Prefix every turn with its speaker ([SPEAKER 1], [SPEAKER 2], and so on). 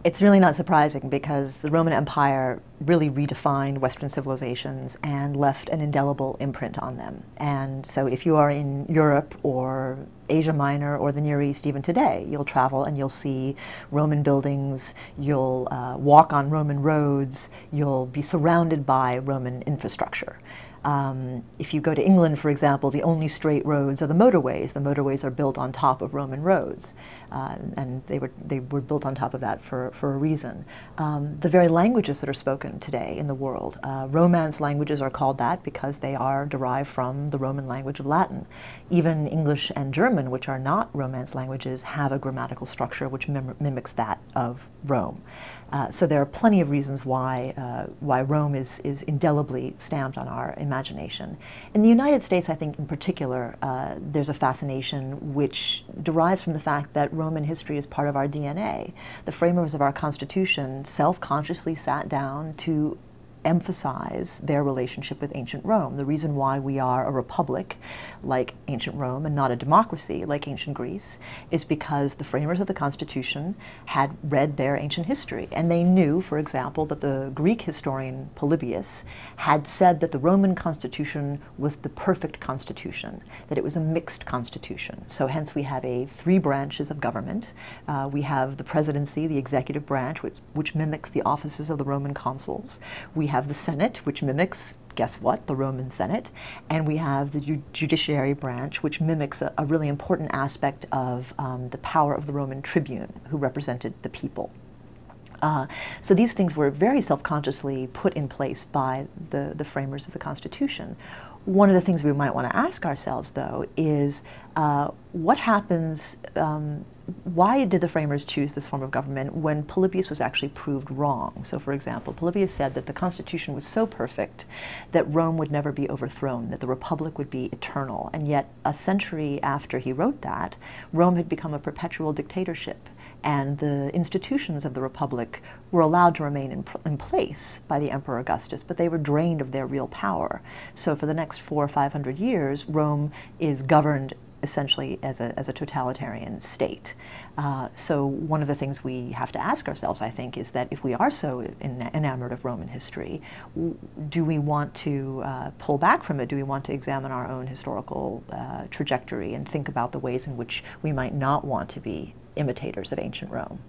[SPEAKER 1] It's really not surprising because the Roman Empire really redefined Western civilizations and left an indelible imprint on them. And so if you are in Europe or Asia Minor or the Near East even today, you'll travel and you'll see Roman buildings, you'll walk on Roman roads, you'll be surrounded by Roman infrastructure. If you go to England, for example, the only straight roads are the motorways. The motorways are built on top of Roman roads, and they were built on top of that for a reason. The very languages that are spoken today in the world, Romance languages are called that because they are derived from the Roman language of Latin. Even English and German, which are not Romance languages, have a grammatical structure which mimics that of Rome. So there are plenty of reasons why Rome is indelibly stamped on our imagination. In the United States, I think in particular, there's a fascination which derives from the fact that Roman history is part of our DNA. The framers of our Constitution self-consciously sat down to emphasize their relationship with ancient Rome. The reason why we are a republic like ancient Rome and not a democracy like ancient Greece is because the framers of the Constitution had read their ancient history, and they knew, for example, that the Greek historian Polybius had said that the Roman Constitution was the perfect constitution, that it was a mixed constitution. So hence we have three branches of government. We have the presidency, the executive branch, which mimics the offices of the Roman consuls. We have the Senate, which mimics, guess what, the Roman Senate, and we have the judiciary branch, which mimics a really important aspect of the power of the Roman tribune, who represented the people. So these things were very self-consciously put in place by the framers of the Constitution. One of the things we might want to ask ourselves, though, is what happens, why did the framers choose this form of government when Polybius was actually proved wrong? So, for example, Polybius said that the Constitution was so perfect that Rome would never be overthrown, that the Republic would be eternal. And yet, a century after he wrote that, Rome had become a perpetual dictatorship, and the institutions of the Republic were allowed to remain in place by the Emperor Augustus, but they were drained of their real power. So for the next 400 or 500 years, Rome is governed essentially as a totalitarian state. So one of the things we have to ask ourselves, I think, is that if we are so enamored of Roman history, do we want to pull back from it? Do we want to examine our own historical trajectory and think about the ways in which we might not want to be imitators of ancient Rome?